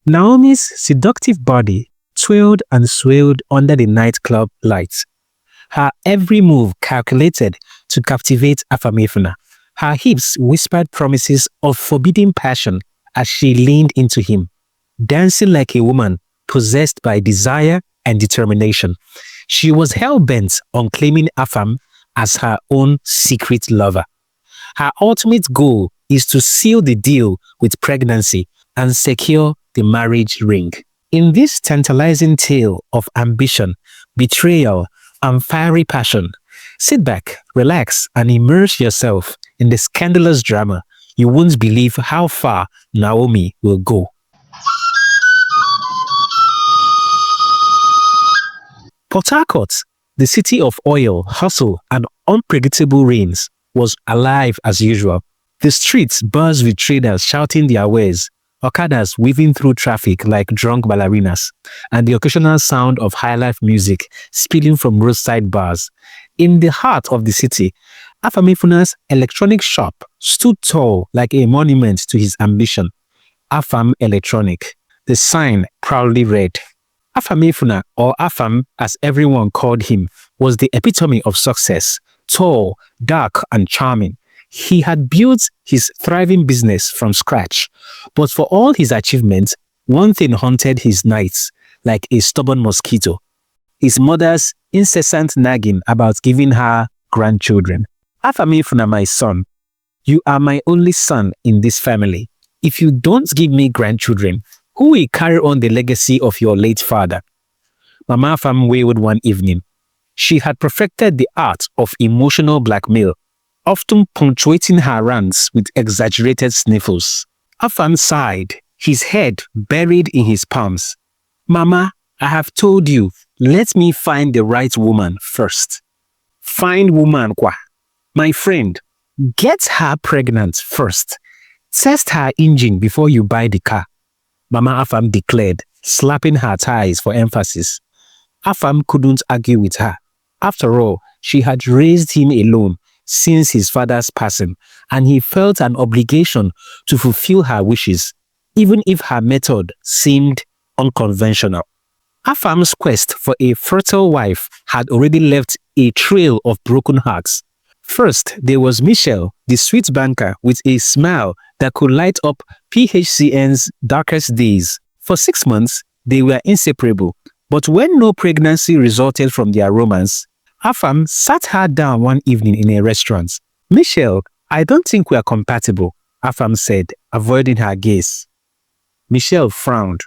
Naomi's seductive body twirled and swayed under the nightclub lights. Her every move calculated to captivate Afamefuna. Her hips whispered promises of forbidding passion as she leaned into him, dancing like a woman possessed by desire and determination. She was hell-bent on claiming Afam as her own secret lover. Her ultimate goal is to seal the deal with pregnancy and secure the marriage ring. In this tantalizing tale of ambition, betrayal, and fiery passion, sit back, relax, and immerse yourself in the scandalous drama. You won't believe how far Naomi will go. Port Harcourt, the city of oil, hustle, and unpredictable rains, was alive as usual. The streets buzzed with traders shouting their wares, Okadas weaving through traffic like drunk ballerinas, and the occasional sound of high-life music spilling from roadside bars. In the heart of the city, Afamefuna's electronic shop stood tall like a monument to his ambition. Afam Electronic. The sign proudly read. Afamefuna, or Afam as everyone called him, was the epitome of success. Tall, dark, and charming. He had built his thriving business from scratch. But for all his achievements, one thing haunted his nights like a stubborn mosquito. His mother's incessant nagging about giving her grandchildren. Afamefuna, my son, you are my only son in this family. If you don't give me grandchildren, who will carry on the legacy of your late father? Mama Afam wailed one evening. She had perfected the art of emotional blackmail, often punctuating her rants with exaggerated sniffles. Afam sighed, his head buried in his palms. Mama, I have told you, let me find the right woman first. Find woman kwa. My friend, get her pregnant first. Test her engine before you buy the car. Mama Afam declared, slapping her thighs for emphasis. Afam couldn't argue with her. After all, she had raised him alone since his father's passing, and he felt an obligation to fulfill her wishes, even if her method seemed unconventional. Afam's quest for a fertile wife had already left a trail of broken hearts. First, there was Michelle, the sweet banker with a smile that could light up PHCN's darkest days. For 6 months, they were inseparable, but when no pregnancy resulted from their romance, Afam sat her down one evening in a restaurant. Michelle, I don't think we are compatible, Afam said, avoiding her gaze. Michelle frowned.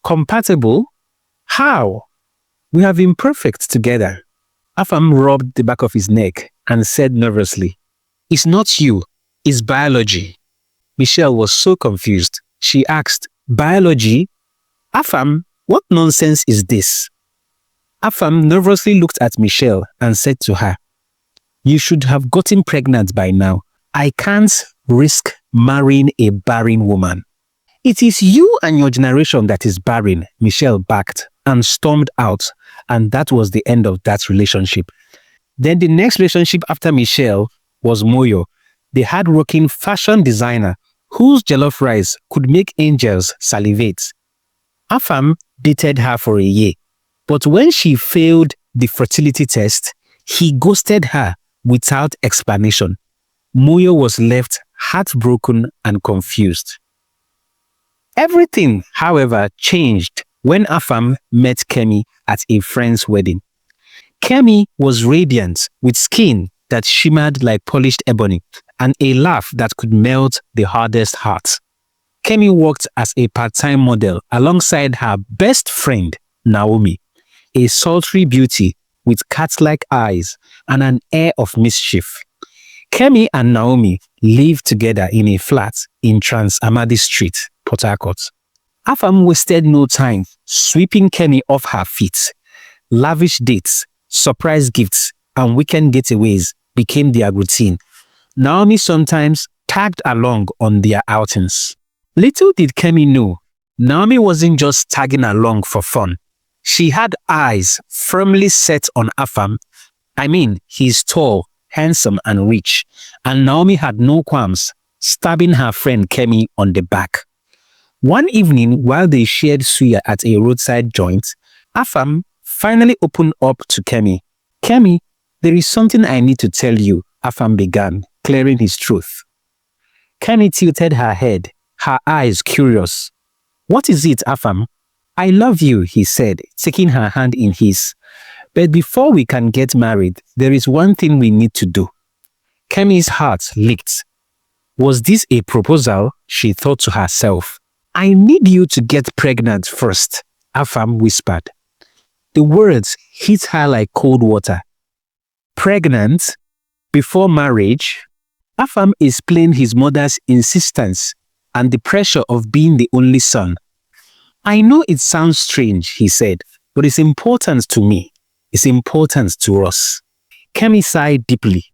Compatible? How? We have been perfect together. Afam rubbed the back of his neck and said nervously, It's not you, it's biology. Michelle was so confused. She asked, Biology? Afam, what nonsense is this? Afam nervously looked at Michelle and said to her, You should have gotten pregnant by now. I can't risk marrying a barren woman. It is you and your generation that is barren, Michelle backed and stormed out, and that was the end of that relationship. Then the next relationship after Michelle was Moyo, the hard-working fashion designer whose jollof rice could make angels salivate. Afam dated her for a year, but when she failed the fertility test, he ghosted her without explanation. Moyo was left heartbroken and confused. Everything, however, changed when Afam met Kemi at a friend's wedding. Kemi was radiant with skin that shimmered like polished ebony and a laugh that could melt the hardest heart. Kemi worked as a part-time model alongside her best friend, Naomi, a sultry beauty with cat-like eyes and an air of mischief. Kemi and Naomi lived together in a flat in Trans Amadi Street, Port Harcourt. Afam wasted no time sweeping Kemi off her feet. Lavish dates, surprise gifts, and weekend getaways became their routine. Naomi sometimes tagged along on their outings. Little did Kemi know, Naomi wasn't just tagging along for fun. She had eyes firmly set on Afam. I mean, he's tall, handsome, and rich, and Naomi had no qualms stabbing her friend Kemi on the back. One evening, while they shared suya at a roadside joint, Afam finally opened up to Kemi. Kemi, there is something I need to tell you, Afam began, clearing his truth. Kemi tilted her head, her eyes curious. What is it, Afam? I love you, he said, taking her hand in his. But before we can get married, there is one thing we need to do. Kemi's heart leaked. Was this a proposal? She thought to herself. I need you to get pregnant first, Afam whispered. The words hit her like cold water. Pregnant? Before marriage? Afam explained his mother's insistence and the pressure of being the only son. I know it sounds strange, he said, but it's important to me. It's important to us. Kemi sighed deeply.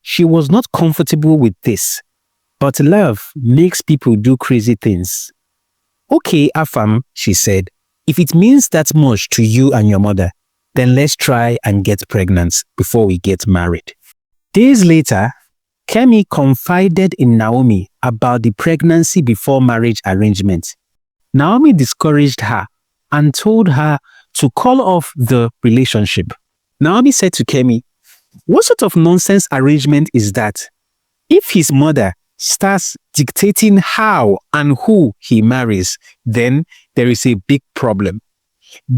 She was not comfortable with this, but love makes people do crazy things. Okay, Afam, she said, if it means that much to you and your mother, then let's try and get pregnant before we get married. Days later, Kemi confided in Naomi about the pregnancy before marriage arrangement. Naomi discouraged her and told her to call off the relationship. Naomi said to Kemi, what sort of nonsense arrangement is that? If his mother starts dictating how and who he marries, then there is a big problem.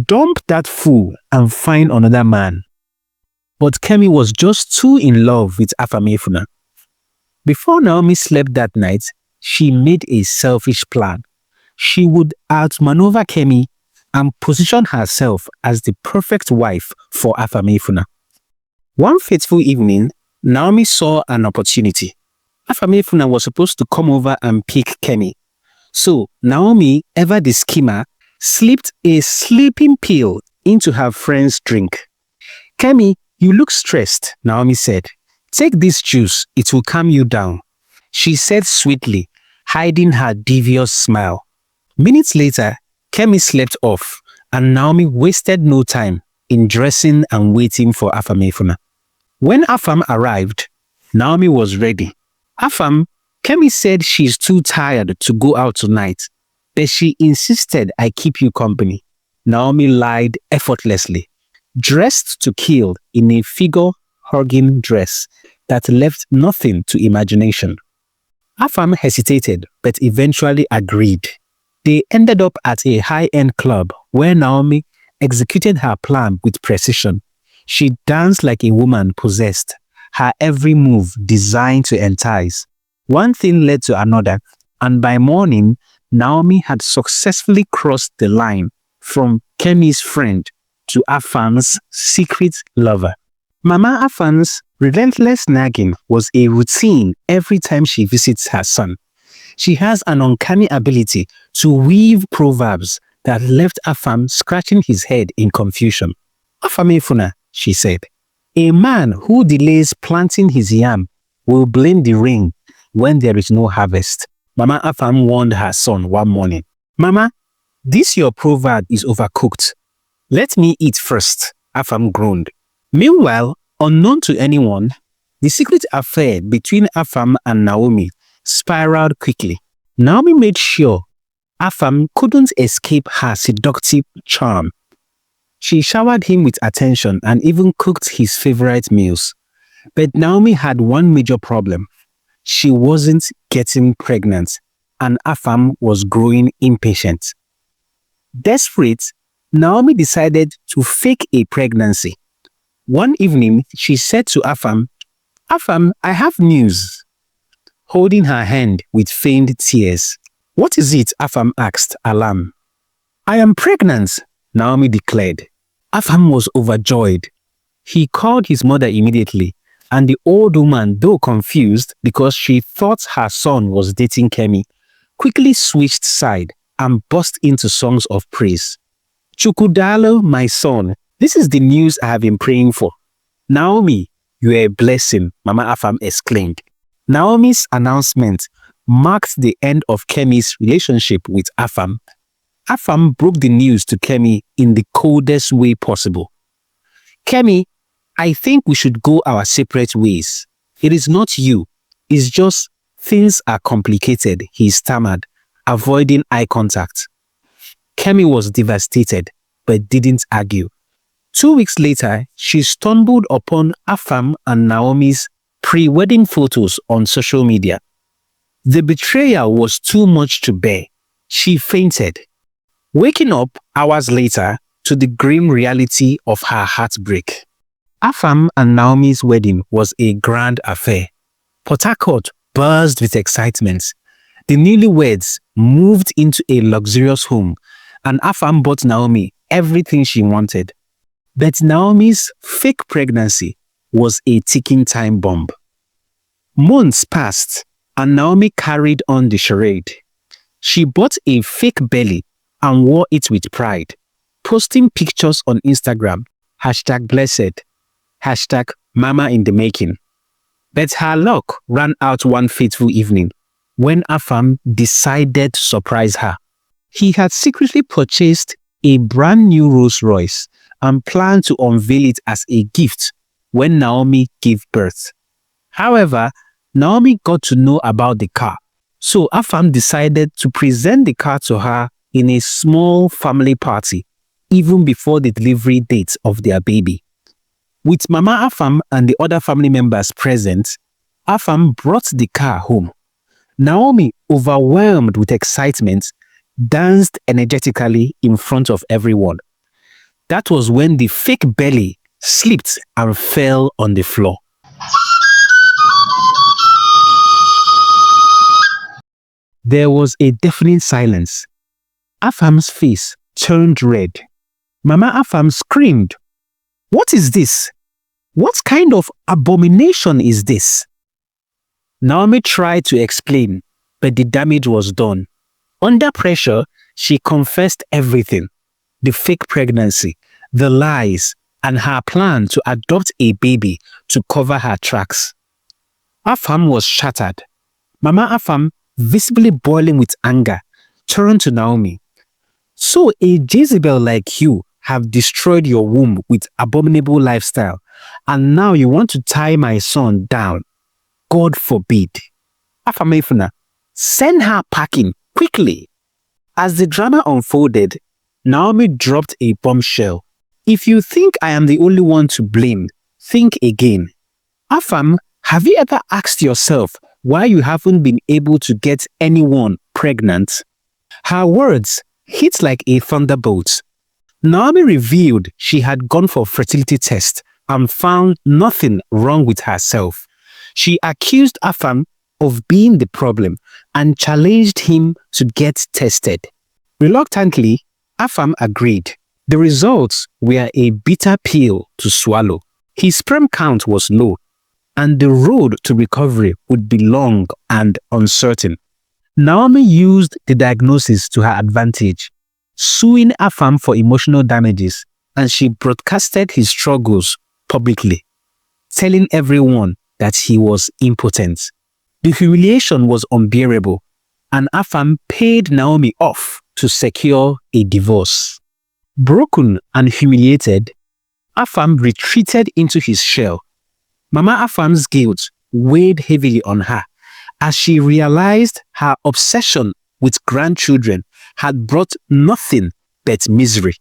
Dump that fool and find another man. But Kemi was just too in love with Afamefuna. Before Naomi slept that night, she made a selfish plan. She would outmaneuver Kemi and position herself as the perfect wife for Afamefuna. One fateful evening, Naomi saw an opportunity. Afamefuna was supposed to come over and pick Kemi. So Naomi, ever the schemer, slipped a sleeping pill into her friend's drink. Kemi, you look stressed, Naomi said. Take this juice, it will calm you down, she said sweetly, hiding her devious smile. Minutes later, Kemi slept off and Naomi wasted no time in dressing and waiting for Afamefuna. When Afam arrived, Naomi was ready. Afam, Kemi said she's too tired to go out tonight, but she insisted I keep you company. Naomi lied effortlessly, dressed to kill in a figure-hugging dress that left nothing to imagination. Afam hesitated, but eventually agreed. They ended up at a high-end club where Naomi executed her plan with precision. She danced like a woman possessed, her every move designed to entice. One thing led to another, and by morning, Naomi had successfully crossed the line from Kemi's friend to Afam's secret lover. Mama Afam's relentless nagging was a routine every time she visits her son. She has an uncanny ability to weave proverbs that left Afam scratching his head in confusion. Afamefuna, she said, a man who delays planting his yam will blame the rain when there is no harvest. Mama Afam warned her son one morning. Mama, this your proverb is overcooked. Let me eat first, Afam groaned. Meanwhile, unknown to anyone, the secret affair between Afam and Naomi spiraled quickly. Naomi made sure Afam couldn't escape her seductive charm. She showered him with attention and even cooked his favorite meals. But Naomi had one major problem. She wasn't getting pregnant, and Afam was growing impatient. Desperate, Naomi decided to fake a pregnancy. One evening, she said to Afam, Afam, I have news. Holding her hand with feigned tears. What is it? Afam asked, alarmed. I am pregnant, Naomi declared. Afam was overjoyed. He called his mother immediately, and the old woman, though confused because she thought her son was dating Kemi, quickly switched side and burst into songs of praise. Chukudalo, my son, this is the news I have been praying for. Naomi, you are a blessing, Mama Afam exclaimed. Naomi's announcement marked the end of Kemi's relationship with Afam. Afam broke the news to Kemi in the coldest way possible. Kemi, I think we should go our separate ways. It is not you. It's just things are complicated, he stammered. avoiding eye contact. Kemi was devastated, but didn't argue. 2 weeks later, she stumbled upon Afam and Naomi's pre-wedding photos on social media. The betrayal was too much to bear. She fainted, waking up hours later to the grim reality of her heartbreak. Afam and Naomi's wedding was a grand affair. Port Harcourt buzzed with excitement. The newlyweds moved into a luxurious home, and Afam bought Naomi everything she wanted. But Naomi's fake pregnancy was a ticking time bomb. Months passed, and Naomi carried on the charade. She bought a fake belly and wore it with pride, posting pictures on Instagram, #blessed, #mama in the making. But her luck ran out one fateful evening when Afam decided to surprise her. He had secretly purchased a brand new Rolls Royce and planned to unveil it as a gift when Naomi gave birth. However, Naomi got to know about the car, so Afam decided to present the car to her in a small family party, even before the delivery date of their baby. With Mama Afam and the other family members present, Afam brought the car home. Naomi, overwhelmed with excitement, danced energetically in front of everyone. That was when the fake belly slipped and fell on the floor. There was a deafening silence. Afam's face turned red. Mama Afam screamed, "What is this? What kind of abomination is this?" Naomi tried to explain, but the damage was done. Under pressure, she confessed everything: the fake pregnancy, the lies, and her plan to adopt a baby to cover her tracks. Afam was shattered. Mama Afam, visibly boiling with anger, turned to Naomi. "So a Jezebel like you have destroyed your womb with abominable lifestyle, and now you want to tie my son down? God forbid. Afamefuna, send her packing quickly." As the drama unfolded, Naomi dropped a bombshell. "If you think I am the only one to blame, think again. Afam, have you ever asked yourself why you haven't been able to get anyone pregnant?" Her words hit like a thunderbolt. Naomi revealed she had gone for fertility tests and found nothing wrong with herself. She accused Afam of being the problem and challenged him to get tested. Reluctantly, Afam agreed. The results were a bitter pill to swallow. His sperm count was low, and the road to recovery would be long and uncertain. Naomi used the diagnosis to her advantage, suing Afam for emotional damages, and she broadcasted his struggles publicly, telling everyone that he was impotent. The humiliation was unbearable, and Afam paid Naomi off to secure a divorce. Broken and humiliated, Afam retreated into his shell. Mama Afam's guilt weighed heavily on her as she realized her obsession with grandchildren had brought nothing but misery.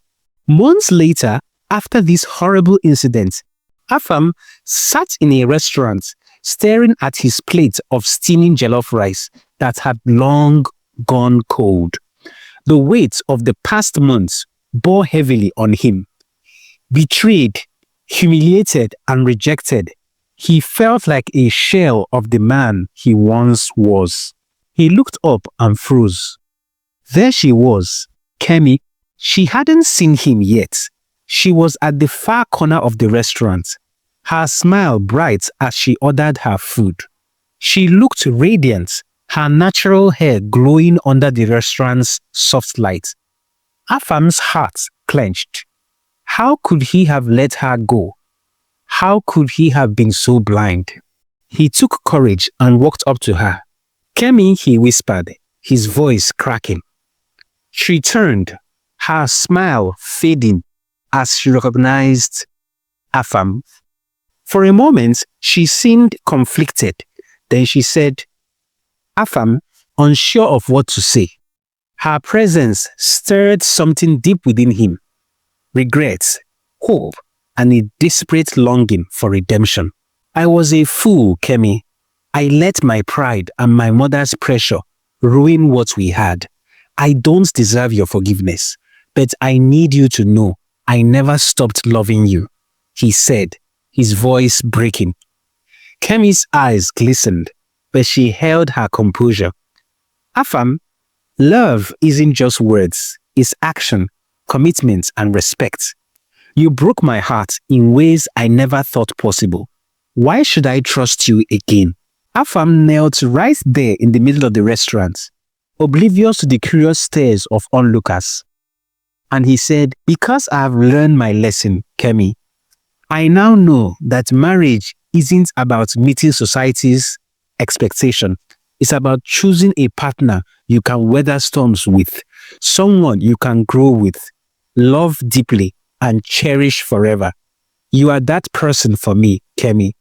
Months later, after this horrible incident, Afam sat in a restaurant staring at his plate of steaming jollof rice that had long gone cold. The weight of the past months bore heavily on him. Betrayed, humiliated, and rejected, he felt like a shell of the man he once was. He looked up and froze. There she was, Kemi. She hadn't seen him yet. She was at the far corner of the restaurant, her smile bright as she ordered her food. She looked radiant, her natural hair glowing under the restaurant's soft light. Afam's heart clenched. How could he have let her go? How could he have been so blind? He took courage and walked up to her. "Kemi," he whispered, his voice cracking. She turned, her smile fading as she recognized Afam. For a moment, she seemed conflicted. Then she said, "Afam," unsure of what to say. Her presence stirred something deep within him: regret, hope, and a desperate longing for redemption. I was a fool, Kemi. I let my pride and my mother's pressure ruin what we had. I don't deserve your forgiveness, but I need you to know I never stopped loving you, he said, his voice breaking. Kemi's eyes glistened, but she held her composure. Afam, love isn't just words, it's action, commitment, and respect. You broke my heart in ways I never thought possible. Why should I trust you again? Afam knelt right there in the middle of the restaurant, oblivious to the curious stares of onlookers. And he said, because I have learned my lesson, Kemi, I now know that marriage isn't about meeting society's expectation. It's about choosing a partner you can weather storms with, someone you can grow with, love deeply, and cherish forever. You are that person for me, Kemi.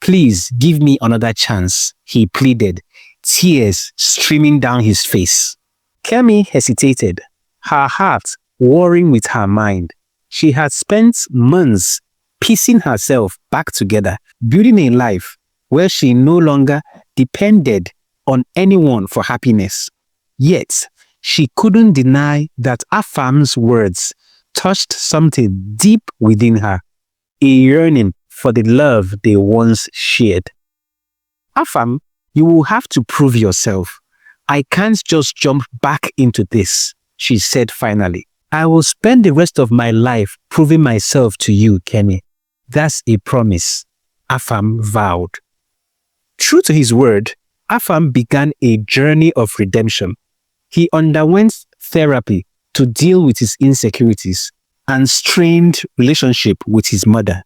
Please give me another chance, he pleaded, tears streaming down his face. Kemi hesitated, her heart warring with her mind. She had spent months piecing herself back together, building a life where she no longer depended on anyone for happiness. Yet, she couldn't deny that Afam's words touched something deep within her, a yearning for the love they once shared. Afam, you will have to prove yourself. I can't just jump back into this, she said finally. I will spend the rest of my life proving myself to you, Kemi. That's a promise, Afam vowed. True to his word, Afam began a journey of redemption. He underwent therapy to deal with his insecurities and strained relationship with his mother,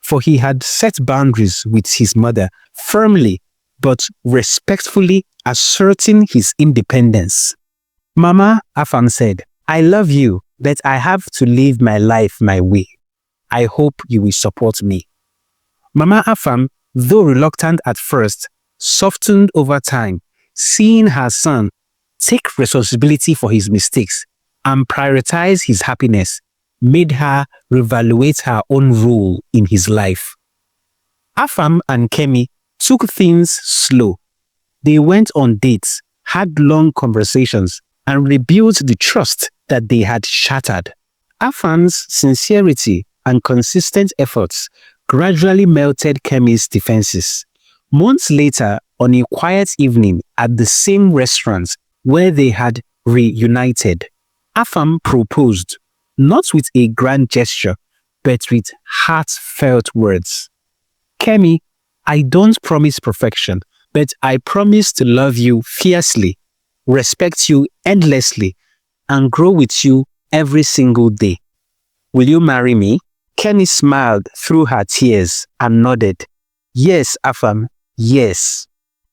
for he had set boundaries with his mother, firmly but respectfully asserting his independence. Mama, Afam said, I love you, but I have to live my life my way. I hope you will support me. Mama Afam, though reluctant at first, softened over time, seeing her son take responsibility for his mistakes and prioritize his happiness made her reevaluate her own role in his life. Afam and Kemi took things slow. They went on dates, had long conversations, and rebuilt the trust that they had shattered. Afam's sincerity and consistent efforts gradually melted Kemi's defenses. Months later, on a quiet evening at the same restaurant where they had reunited, Afam proposed, not with a grand gesture, but with heartfelt words. Kemi, I don't promise perfection, but I promise to love you fiercely, respect you endlessly, and grow with you every single day. Will you marry me? Kemi smiled through her tears and nodded. Yes, Afam, yes.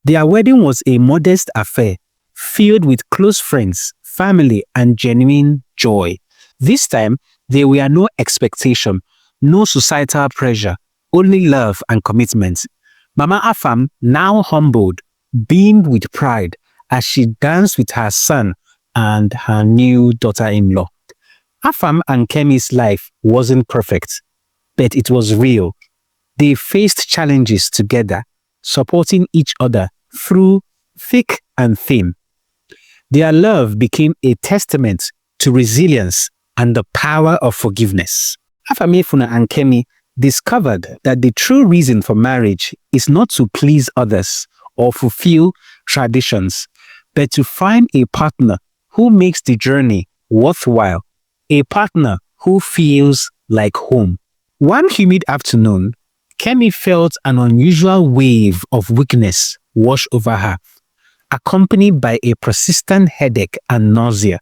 Their wedding was a modest affair, filled with close friends, family, and genuine joy. This time, there were no expectation, no societal pressure, only love and commitment. Mama Afam, now humbled, beamed with pride as she danced with her son and her new daughter-in-law. Afam and Kemi's life wasn't perfect, but it was real. They faced challenges together, supporting each other through thick and thin. Their love became a testament to resilience and the power of forgiveness. Afamefuna and Kemi discovered that the true reason for marriage is not to please others or fulfill traditions, but to find a partner who makes the journey worthwhile, a partner who feels like home. One humid afternoon, Kemi felt an unusual wave of weakness wash over her, accompanied by a persistent headache and nausea.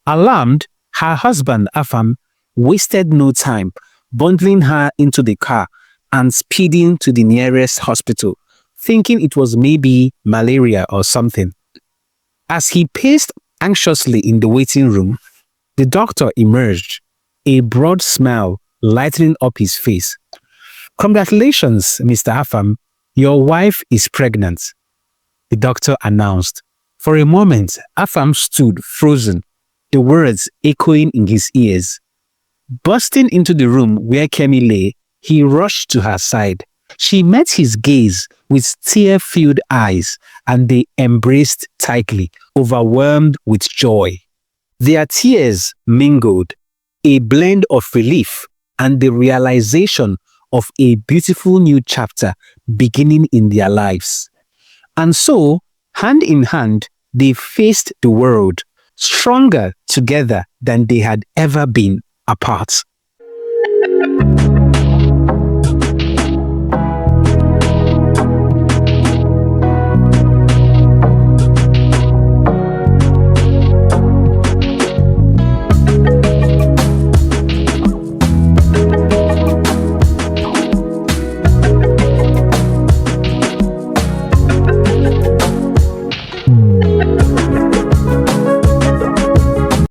Alarmed, her husband, Afam, wasted no time, bundling her into the car and speeding to the nearest hospital, thinking it was maybe malaria or something. As he paced anxiously in the waiting room, the doctor emerged, a broad smile lightening up his face. Congratulations, Mr. Afam. Your wife is pregnant, the doctor announced. For a moment, Afam stood frozen, the words echoing in his ears. Bursting into the room where Kemi lay, he rushed to her side. She met his gaze with tear-filled eyes, and they embraced tightly, overwhelmed with joy. Their tears mingled, a blend of relief and the realization of a beautiful new chapter beginning in their lives. And so, hand in hand, they faced the world, stronger together than they had ever been apart.